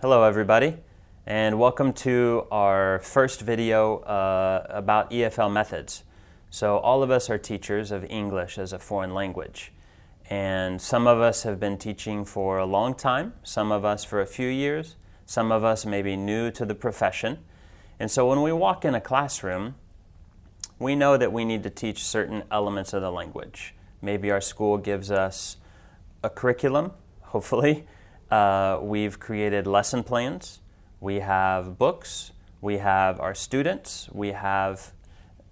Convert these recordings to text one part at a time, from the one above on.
Hello everybody, and welcome to our first video about EFL methods. So all of us are teachers of English as a foreign language, and some of us have been teaching for a long time, some of us for a few years, some of us may be new to the profession. And so when we walk in a classroom, we know that we need to teach certain elements of the language. Maybe our school gives us a curriculum, hopefully. We've created lesson plans, we have books, we have our students, we have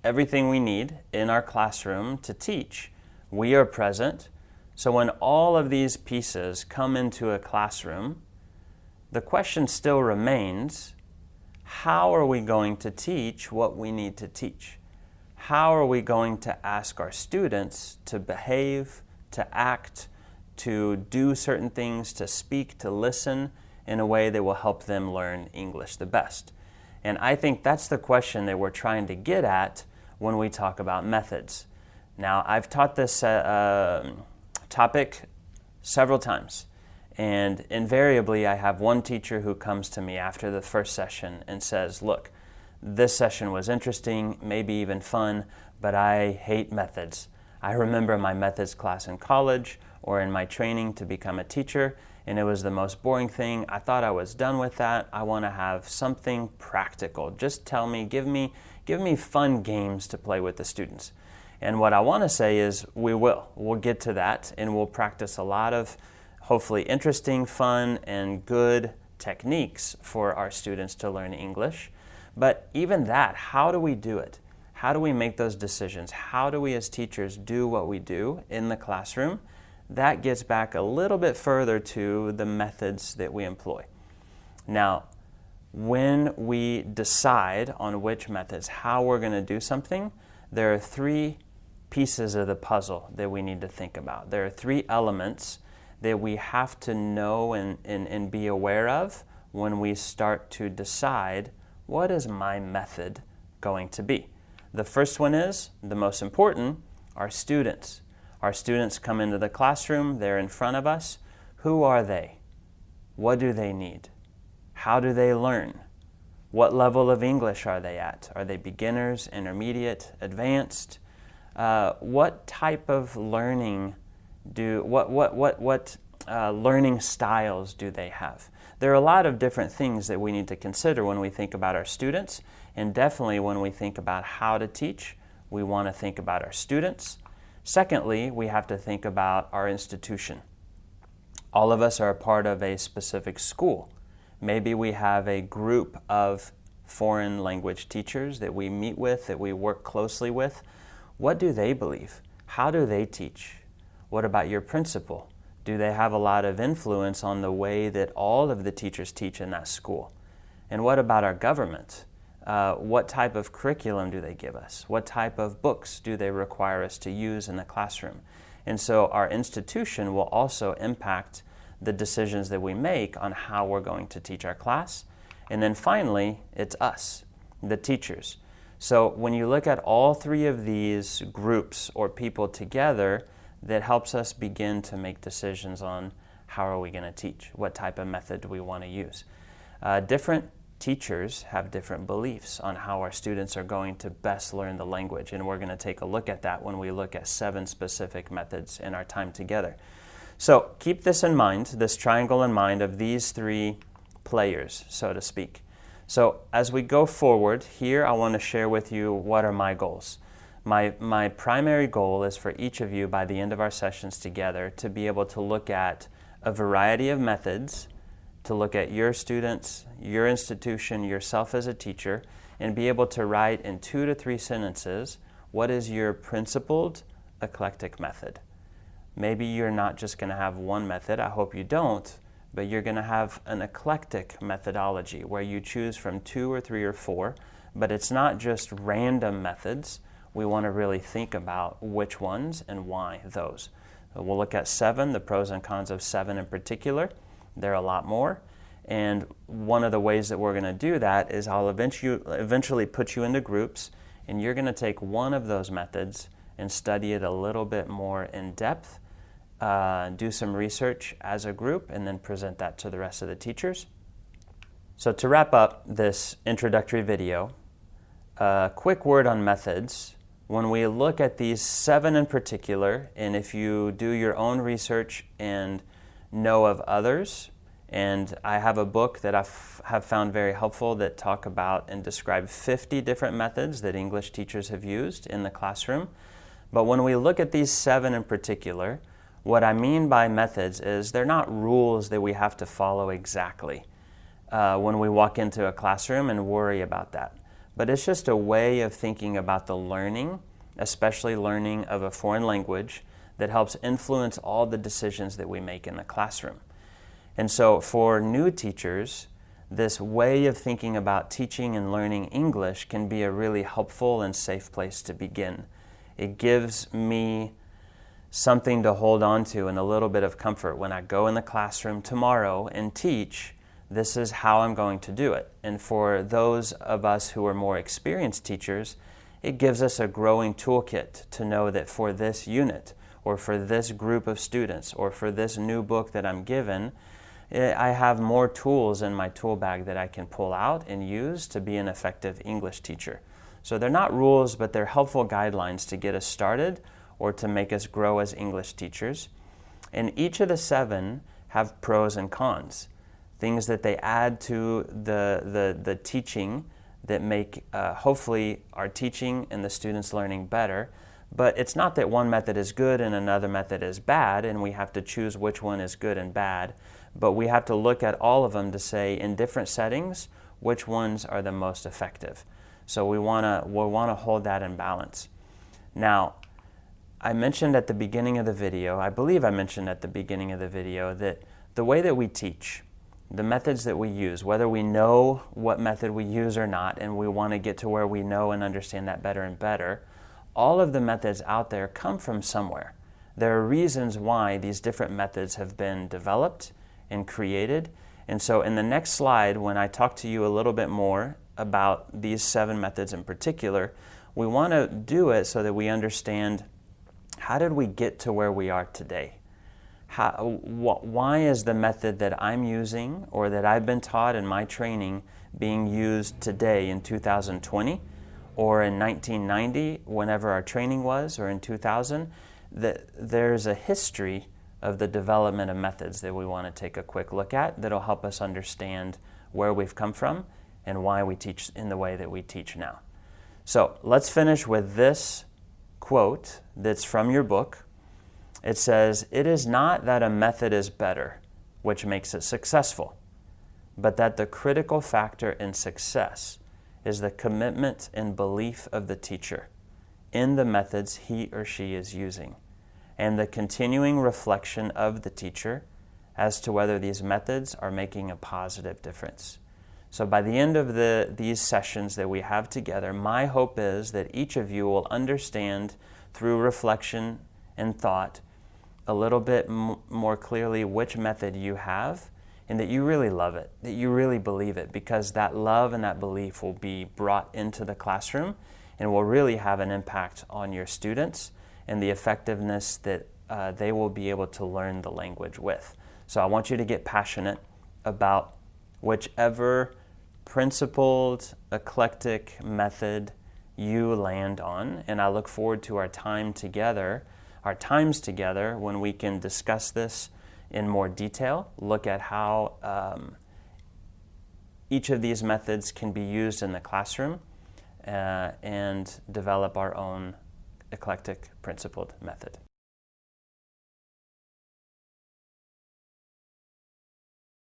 everything we need in our classroom to teach. We are present. So when all of these pieces come into a classroom, the question still remains, how are we going to teach what we need to teach? How are we going to ask our students to behave, to act, to do certain things, to speak, to listen in a way that will help them learn English the best? And I think that's the question that we're trying to get at when we talk about methods. Now, I've taught this topic several times, and invariably I have one teacher who comes to me after the first session and says, look, this session was interesting, maybe even fun, but I hate methods. I remember my methods class in college or in my training to become a teacher, and it was the most boring thing. I thought I was done with that. I want to have something practical. Just tell me, give me fun games to play with the students. And what I want to say is we'll get to that, and we'll practice a lot of hopefully interesting, fun, and good techniques for our students to learn English. But even that, how do we do it? How do we make those decisions? How do we as teachers do what we do in the classroom? That gets back a little bit further to the methods that we employ. Now, when we decide on which methods, how we're going to do something, there are three pieces of the puzzle that we need to think about. There are three elements that we have to know and be aware of when we start to decide, what is my method going to be? The first one is, the most important, our students. Our students come into the classroom, they're in front of us. Who are they? What do they need? How do they learn? What level of English are they at? Are they beginners, intermediate, advanced? What type of learning learning styles do they have? There are a lot of different things that we need to consider when we think about our students, and definitely when we think about how to teach, we want to think about our students. Secondly, we have to think about our institution. All of us are a part of a specific school. Maybe we have a group of foreign language teachers that we meet with, that we work closely with. What do they believe? How do they teach? What about your principal? Do they have a lot of influence on the way that all of the teachers teach in that school? And what about our government? What type of curriculum do they give us? What type of books do they require us to use in the classroom? And so our institution will also impact the decisions that we make on how we're going to teach our class. And then finally, it's us, the teachers. So when you look at all three of these groups or people together, that helps us begin to make decisions on how are we going to teach, what type of method do we want to use. Different teachers have different beliefs on how our students are going to best learn the language, and we're going to take a look at that when we look at 7 specific methods in our time together. So keep this in mind, this triangle in mind of these 3 players, so to speak. So as we go forward, here I want to share with you what are my goals. My primary goal is for each of you by the end of our sessions together to be able to look at a variety of methods, to look at your students, your institution, yourself as a teacher, and be able to write in 2 to 3 sentences, what is your principled eclectic method? Maybe you're not just going to have one method, I hope you don't, but you're going to have an eclectic methodology where you choose from 2 or 3 or 4, but it's not just random methods. We want to really think about which ones and why those. We'll look at 7, the pros and cons of 7 in particular. There are a lot more. And one of the ways that we're going to do that is I'll eventually put you into groups, and you're going to take one of those methods and study it a little bit more in depth, do some research as a group, and then present that to the rest of the teachers. So to wrap up this introductory video, a quick word on methods. When we look at these 7 in particular, and if you do your own research and know of others, and I have a book that I have found very helpful that talk about and describe 50 different methods that English teachers have used in the classroom. But when we look at these 7 in particular, what I mean by methods is they're not rules that we have to follow exactly when we walk into a classroom and worry about that. But it's just a way of thinking about the learning, especially learning of a foreign language, that helps influence all the decisions that we make in the classroom. And so for new teachers, this way of thinking about teaching and learning English can be a really helpful and safe place to begin. It gives me something to hold on to and a little bit of comfort when I go in the classroom tomorrow and teach. This is how I'm going to do it. And for those of us who are more experienced teachers, it gives us a growing toolkit to know that for this unit, or for this group of students, or for this new book that I'm given, I have more tools in my tool bag that I can pull out and use to be an effective English teacher. So they're not rules, but they're helpful guidelines to get us started or to make us grow as English teachers. And each of the 7 have pros and cons, things that they add to the teaching that make hopefully our teaching and the students' learning better. But it's not that one method is good and another method is bad, and we have to choose which one is good and bad. But we have to look at all of them to say, in different settings, which ones are the most effective. So we want to hold that in balance. Now, I mentioned at the beginning of the video, I believe I mentioned at the beginning of the video, that the way that we teach, the methods that we use, whether we know what method we use or not, and we want to get to where we know and understand that better and better, all of the methods out there come from somewhere. There are reasons why these different methods have been developed and created. And so in the next slide, when I talk to you a little bit more about these 7 methods in particular, we want to do it so that we understand, how did we get to where we are today? Why is the method that I'm using or that I've been taught in my training being used today in 2020 or in 1990, whenever our training was, or in 2000? There's a history of the development of methods that we want to take a quick look at that'll help us understand where we've come from and why we teach in the way that we teach now. So let's finish with this quote that's from your book. It says, "It is not that a method is better, which makes it successful, but that the critical factor in success is the commitment and belief of the teacher in the methods he or she is using, and the continuing reflection of the teacher as to whether these methods are making a positive difference." So by the end of these sessions that we have together, my hope is that each of you will understand through reflection and thought a little bit more clearly which method you have, and that you really love it, that you really believe it, because that love and that belief will be brought into the classroom and will really have an impact on your students and the effectiveness that they will be able to learn the language with. So I want you to get passionate about whichever principled, eclectic method you land on, and I look forward to our times together when we can discuss this in more detail, look at how each of these methods can be used in the classroom, and develop our own eclectic principled method.